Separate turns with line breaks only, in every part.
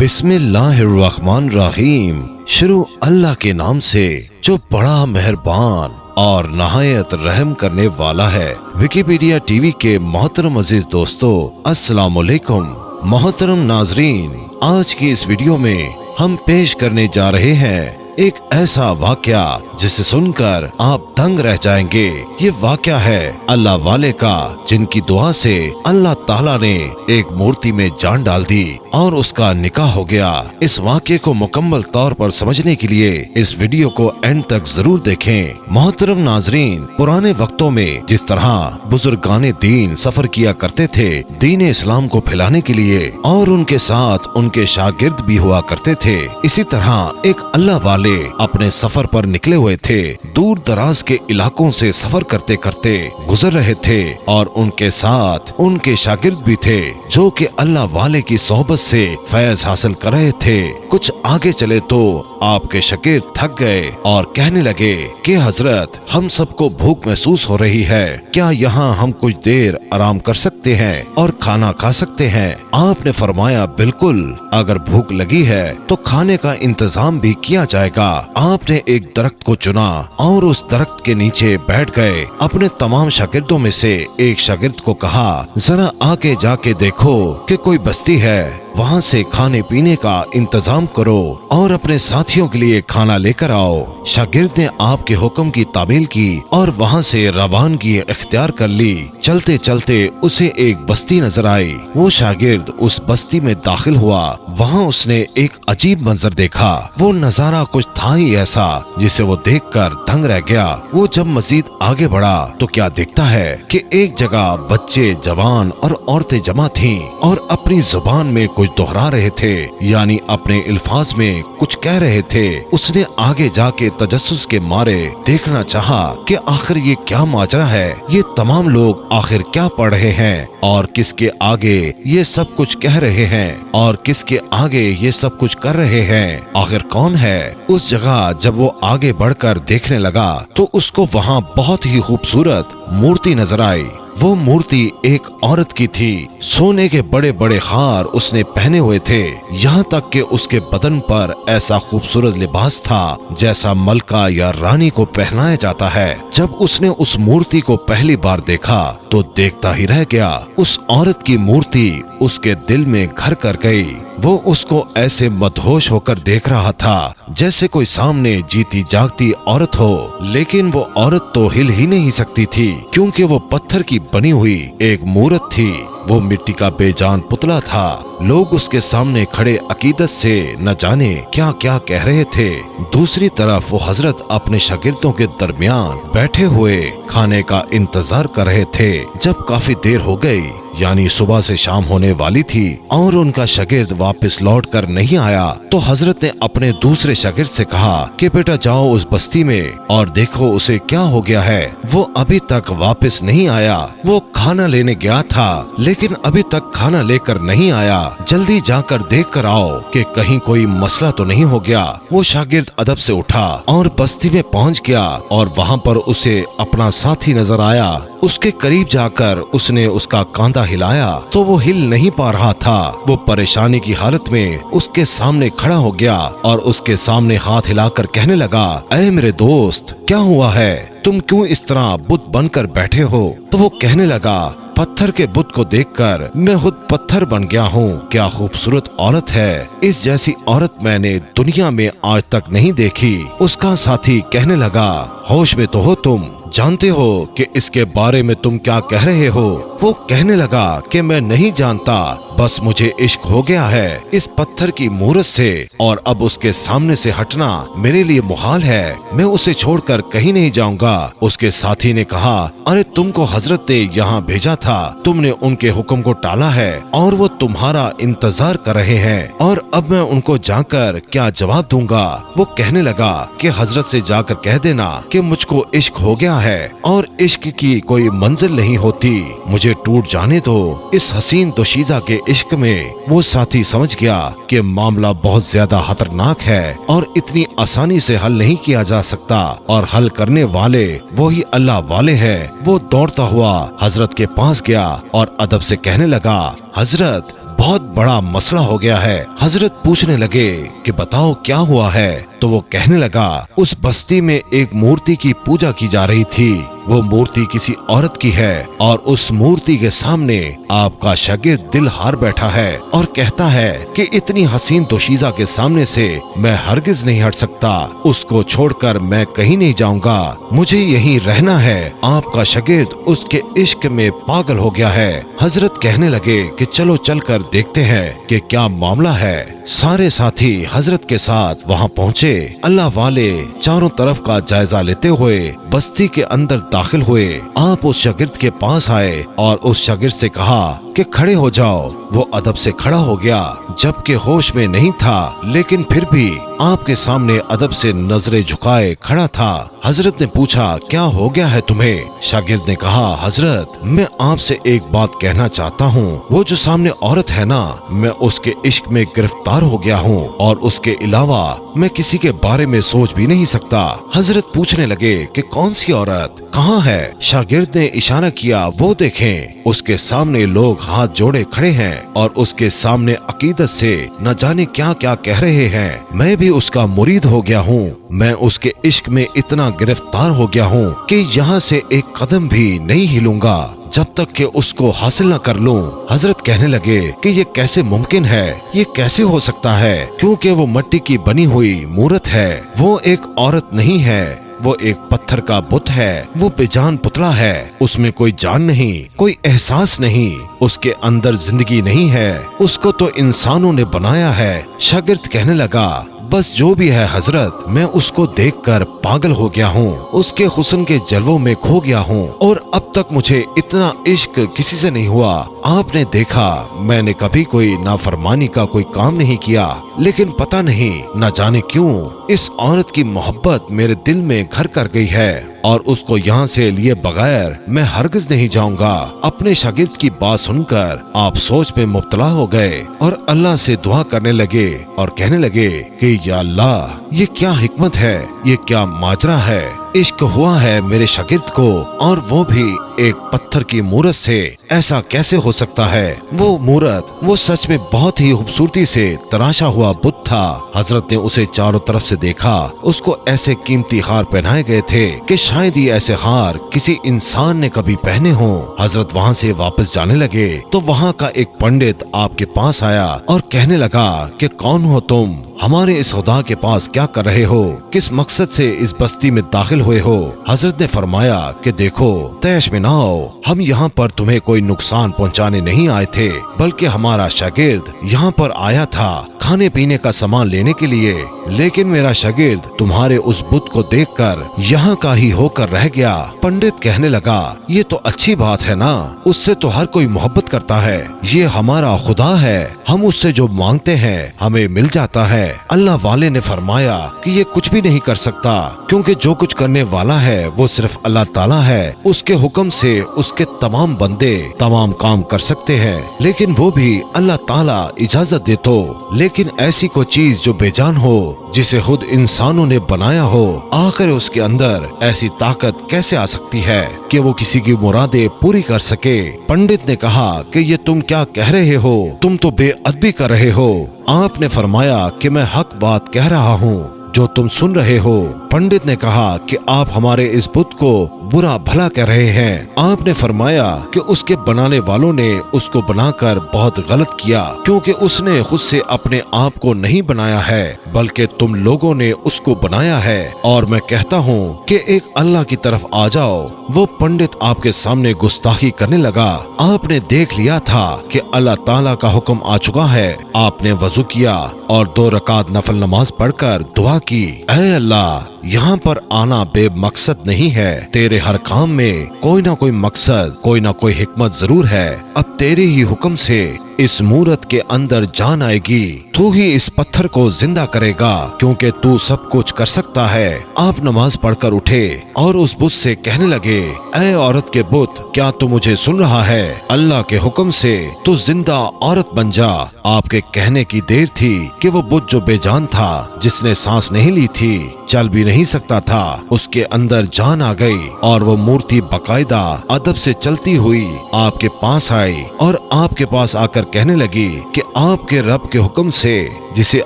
बिस्मिल्लाहिर्रहमानिर्रहीम। शुरू अल्लाह के नाम से जो बड़ा मेहरबान और नहायत रहम करने वाला है। विकिपीडिया टीवी के मोहतरम अजीज दोस्तों, अस्सलाम वालेकुम। मोहतरम नाजरीन, आज की इस वीडियो में हम पेश करने जा रहे हैं एक ऐसा वाकया जिसे सुनकर आप दंग रह जाएंगे। ये वाकया है अल्लाह वाले का, जिनकी दुआ से अल्लाह ताला ने एक मूर्ति में जान डाल दी और उसका निकाह हो गया। इस वाकये को मुकम्मल तौर पर समझने के लिए इस वीडियो को एंड तक जरूर देखें। मोहतरम नाजरीन, पुराने वक्तों में जिस तरह बुजुर्गाने दीन सफर किया करते थे दीन इस्लाम को फैलाने के लिए, और उनके साथ उनके शागिर्द भी हुआ करते थे, इसी तरह एक अल्लाह वाले अपने सफर पर निकले हुए थे। दूर दराज के इलाकों से सफर करते करते गुजर रहे थे और उनके साथ उनके शागिर्द भी थे जो कि अल्लाह वाले की सोहबत से फैज हासिल कर रहे थे। कुछ आगे चले तो आपके शागिर्द थक गए और कहने लगे कि हजरत, हम सबको भूख महसूस हो रही है, क्या यहाँ हम कुछ देर आराम कर सकते हैं और खाना खा सकते हैं? आपने फरमाया, बिल्कुल, अगर भूख लगी है तो खाने का इंतजाम भी किया जाएगा। आपने एक दरख्त को चुना और उस दरख्त के नीचे बैठ गए। अपने तमाम शागिर्दों में से एक शागिर्द को कहा, जरा आगे जाके देखो कि कोई बस्ती है, वहाँ से खाने पीने का इंतजाम करो और अपने साथियों के लिए खाना लेकर आओ। शागिर्द ने आपके हुक्म की तामील की और वहाँ से रवानगी इख्तियार कर ली। चलते चलते उसे एक बस्ती नजर आई। वो शागिर्द उस बस्ती में दाखिल हुआ। वहाँ उसने एक अजीब मंजर देखा। वो नजारा कुछ था ही ऐसा जिसे वो देखकर दंग रह गया। वो जब मजीद आगे बढ़ा तो क्या देखता है कि एक जगह बच्चे, जवान और औरतें जमा थीं और अपनी जुबान में कुछ दोहरा रहे थे, यानी अपने अल्फाज में कुछ कह रहे थे। उसने आगे जाके तजस्सुस के मारे देखना चाहा कि आखिर ये क्या माजरा है, ये तमाम लोग आखिर क्या पढ़ रहे हैं और किसके आगे ये सब कुछ कह रहे हैं और किसके आगे ये सब कुछ कर रहे हैं, आखिर कौन है। उस जगह जब वो आगे बढ़कर देखने लगा तो उसको वहाँ बहुत ही खूबसूरत मूर्ति नजर आई। वो मूर्ति एक औरत की थी। सोने के बड़े बड़े हार उसने पहने हुए थे, यहाँ तक कि उसके बदन पर ऐसा खूबसूरत लिबास था जैसा मलका या रानी को पहनाया जाता है। जब उसने उस मूर्ति को पहली बार देखा तो देखता ही रह गया। उस औरत की मूर्ति उसके दिल में घर कर गई। वो उसको ऐसे मदहोश होकर देख रहा था जैसे कोई सामने जीती जागती औरत हो, लेकिन वो औरत तो हिल ही नहीं सकती थी क्योंकि वो पत्थर की बनी हुई एक मूरत थी। वो मिट्टी का बेजान पुतला था। लोग उसके सामने खड़े अकीदत से न जाने क्या क्या कह रहे थे। दूसरी तरफ वो हजरत अपने शागिर्दों के दरमियान बैठे हुए खाने का इंतजार कर रहे थे। जब काफी देर हो गई, यानी सुबह से शाम होने वाली थी और उनका शागिर्द वापस लौट कर नहीं आया, तो हजरत ने अपने दूसरे शागिर्द से कहा कि बेटा जाओ उस बस्ती में और देखो उसे क्या हो गया है। वो अभी तक वापस नहीं आया। वो खाना लेने गया था लेकिन अभी तक खाना लेकर नहीं आया। जल्दी जाकर देख कर आओ कि कहीं कोई मसला तो नहीं हो गया। वो शागिर्द अदब से उठा और बस्ती में पहुंच गया और वहाँ पर उसे अपना साथी नजर आया। उसके करीब जाकर उसने उसका कांधा हिलाया तो वो हिल नहीं पा रहा था। वो परेशानी की हालत में उसके सामने खड़ा हो गया और उसके सामने हाथ हिलाकर कहने लगा, ऐ मेरे दोस्त, क्या हुआ है? तुम क्यों इस तरह बुत बनकर बैठे हो? तो वो कहने लगा, पत्थर के बुत को देखकर मैं खुद पत्थर बन गया हूँ। क्या खूबसूरत औरत है, इस जैसी औरत मैंने दुनिया में आज तक नहीं देखी। उसका साथी कहने लगा, होश में तो हो तुम, जानते हो कि इसके बारे में तुम क्या कह रहे हो? वो कहने लगा कि मैं नहीं जानता, बस मुझे इश्क हो गया है इस पत्थर की मूरत से और अब उसके सामने से हटना मेरे लिए मुहाल है। मैं उसे छोड़कर कहीं नहीं जाऊंगा। उसके साथी ने कहा, अरे तुमको हजरत ने यहाँ भेजा था, तुमने उनके हुक्म को टाला है और वो तुम्हारा इंतजार कर रहे हैं और अब मैं उनको जाकर क्या जवाब दूंगा? वो कहने लगा कि हजरत से जाकर कह देना कि मुझको इश्क हो गया है और इश्क की कोई मंजिल नहीं होती, मुझे टूट जाने दो इस हसीन दोशीज़ा के इश्क में। वो साथी समझ गया कि मामला बहुत ज्यादा खतरनाक है और इतनी आसानी से हल नहीं किया जा सकता और हल करने वाले वही अल्लाह वाले हैं। वो दौड़ता हुआ हजरत के पास गया और अदब से कहने लगा, हजरत बहुत बड़ा मसला हो गया है। हजरत पूछने लगे कि बताओ क्या हुआ है। तो वो कहने लगा, उस बस्ती में एक मूर्ति की पूजा की जा रही थी। वो मूर्ति किसी औरत की है और उस मूर्ति के सामने आपका शागिर्द दिल हार बैठा है और कहता है कि इतनी हसीन दोशीज़ा के सामने से मैं हरगिज नहीं हट सकता। उसको छोड़कर मैं कहीं नहीं जाऊंगा, मुझे यहीं रहना है। आपका शागिर्द उसके इश्क में पागल हो गया है। हजरत कहने लगे कि चलो चलकर देखते हैं कि क्या मामला है। सारे साथी हजरत के साथ वहाँ पहुँचे। अल्लाह वाले चारों तरफ का जायजा लेते हुए बस्ती के अंदर दाखिल हुए। आप उस शागिर्द के पास आए और उस शागिर्द से कहा कि खड़े हो जाओ। वो अदब से खड़ा हो गया, जबकि होश में नहीं था, लेकिन फिर भी आपके सामने अदब से नजरें झुकाए खड़ा था। हजरत ने पूछा, क्या हो गया है तुम्हें? शागिर्द ने कहा, हजरत मैं आपसे एक बात कहना चाहता हूँ। वो जो सामने औरत है ना, मैं उसके इश्क में गिरफ्तार हो गया हूँ और उसके अलावा मैं किसी के बारे में सोच भी नहीं सकता। हजरत पूछने लगे कि कौन सी औरत, कहाँ है? शागिर्द ने इशारा किया, वो देखें। उसके सामने लोग हाथ जोड़े खड़े हैं और उसके सामने अकीदत से न जाने क्या क्या कह रहे हैं। मैं भी उसका मुरीद हो गया हूँ। मैं उसके इश्क में इतना गिरफ्तार हो गया हूँ कि यहाँ से एक कदम भी नहीं हिलूंगा जब तक कि उसको हासिल न कर लूं। हजरत कहने लगे कि ये कैसे मुमकिन है, ये कैसे हो सकता है? क्योंकि वो मिट्टी की बनी हुई मूरत है, वो एक औरत नहीं है, वो एक पत्थर का बुत है, वो बेजान पुतला है। उसमें कोई जान नहीं, कोई एहसास नहीं, उसके अंदर जिंदगी नहीं है। उसको तो इंसानों ने बनाया है। शागिर्द कहने लगा, बस जो भी है हजरत, मैं उसको देखकर पागल हो गया हूँ, उसके हुस्न के जलवों में खो गया हूँ और अब तक मुझे इतना इश्क किसी से नहीं हुआ। आपने देखा मैंने कभी कोई नाफरमानी का कोई काम नहीं किया, लेकिन पता नहीं न जाने क्यों इस औरत की मोहब्बत मेरे दिल में घर कर गई है और उसको यहाँ से लिए बगैर मैं हरगिज नहीं जाऊंगा। अपने शागिर्द की बात सुनकर आप सोच में मुब्तला हो गए और अल्लाह से दुआ करने लगे और कहने लगे कि या अल्लाह, ये क्या हिकमत है, ये क्या माजरा है। इश्क हुआ है मेरे शागिर्द को और वो भी एक पत्थर की मूरत से। ऐसा कैसे हो सकता है? वो मूरत, वो सच में बहुत ही खूबसूरती से तराशा हुआ बुत था। हजरत ने उसे चारों तरफ से देखा। उसको ऐसे कीमती हार पहनाए गए थे कि शायद ही ऐसे हार किसी इंसान ने कभी पहने हों। हजरत वहाँ से वापस जाने लगे तो वहाँ का एक पंडित आपके पास आया और कहने लगा कि कौन हो तुम? हमारे इस खुदा के पास क्या कर रहे हो? किस मकसद से इस बस्ती में दाखिल हुए हो? हजरत ने फरमाया कि देखो, तैश में ना आओ, हम यहाँ पर तुम्हें कोई नुकसान पहुँचाने नहीं आए थे, बल्कि हमारा शागिर्द यहाँ पर आया था खाने पीने का सामान लेने के लिए, लेकिन मेरा शागिर्द तुम्हारे उस बुत को देखकर यहाँ का ही होकर रह गया। पंडित कहने लगा, ये तो अच्छी बात है ना, उससे तो हर कोई मोहब्बत करता है। ये हमारा खुदा है, हम उससे जो मांगते हैं हमें मिल जाता है। अल्लाह वाले ने फरमाया कि ये कुछ भी नहीं कर सकता, क्योंकि जो कुछ करने वाला है वो सिर्फ अल्लाह ताला है। उसके हुक्म से उसके तमाम बंदे तमाम काम कर सकते हैं, लेकिन वो भी अल्लाह ताला इजाजत दे तो। लेकिन ऐसी कोई चीज जो बेजान हो, जिसे खुद इंसानों ने बनाया हो, आखिर उसके अंदर ऐसी ताकत कैसे आ सकती है कि वो किसी की मुरादें पूरी कर सके? पंडित ने कहा कि ये तुम क्या कह रहे हो? तुम तो बेअदबी कर रहे हो। आपने फरमाया कि मैं हक बात कह रहा हूँ जो तुम सुन रहे हो। पंडित ने कहा कि आप हमारे इस बुत को बुरा भला कह रहे हैं। आपने फरमाया कि उसके बनाने वालों ने उसको बनाकर बहुत गलत किया, क्योंकि उसने खुद से अपने आप को नहीं बनाया है, बल्कि तुम लोगों ने उसको बनाया है। और मैं कहता हूँ कि एक अल्लाह की तरफ आ जाओ। वो पंडित आपके सामने गुस्ताखी करने लगा। आपने देख लिया था कि अल्लाह ताला का हुक्म आ चुका है। आपने वजू किया और 2 रकात नफल नमाज पढ़कर दुआ की, ऐ अल्लाह, यहाँ पर आना बेमकसद नहीं है, तेरे हर काम में कोई ना कोई मकसद, कोई ना कोई हिकमत जरूर है। अब तेरे ही हुक्म से इस मूरत के अंदर जान आएगी, तू ही इस पत्थर को जिंदा करेगा, क्योंकि तू सब कुछ कर सकता है। आप नमाज पढ़कर उठे और उस बुत से कहने लगे, ऐ औरत के बुत, क्या तू मुझे सुन रहा है? अल्लाह के हुक्म से तू जिंदा औरत बन जा। आपके कहने की देर थी कि वो बुत जो बेजान था, जिसने सांस नहीं ली थी, चल भी नहीं सकता था, उसके अंदर जान आ गई और वो मूर्ति बकायदा अदब से चलती हुई आपके पास आई और आपके पास आकर कहने लगी कि आपके रब के हुक्म से जिसे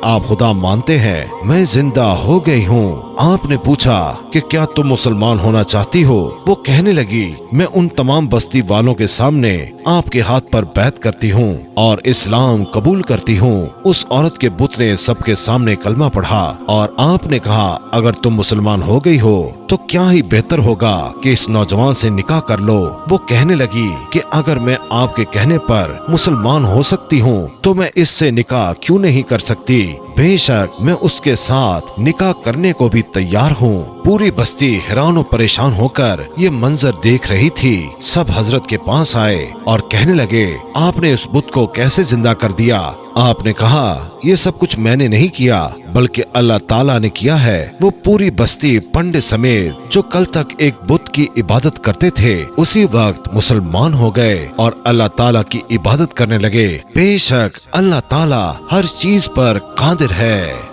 आप खुदा मानते हैं मैं जिंदा हो गई हूँ। आपने पूछा कि क्या तुम मुसलमान होना चाहती हो? वो कहने लगी मैं उन तमाम बस्ती वालों के सामने आपके हाथ पर बैत करती हूँ और इस्लाम कबूल करती हूँ। उस औरत के बुत ने सबके सामने कलमा पढ़ा और आपने कहा अगर तुम मुसलमान हो गई हो तो क्या ही बेहतर होगा कि इस नौजवान से निकाह कर लो। वो कहने लगी कि अगर मैं आपके कहने पर मुसलमान हो सकती हूँ तो मैं इससे निकाह क्यों नहीं कर सकती। बेशक मैं उसके साथ निकाह करने को भी तैयार हूँ। पूरी बस्ती हैरान और परेशान होकर ये मंजर देख रही थी। सब हजरत के पास आए और कहने लगे आपने उस बुत को कैसे जिंदा कर दिया? आपने कहा ये सब कुछ मैंने नहीं किया बल्कि अल्लाह ताला ने किया है। वो पूरी बस्ती पंडित समेत जो कल तक एक बुत की इबादत करते थे उसी वक्त मुसलमान हो गए और अल्लाह ताला की इबादत करने लगे। बेशक अल्लाह ताला हर चीज पर कादिर है।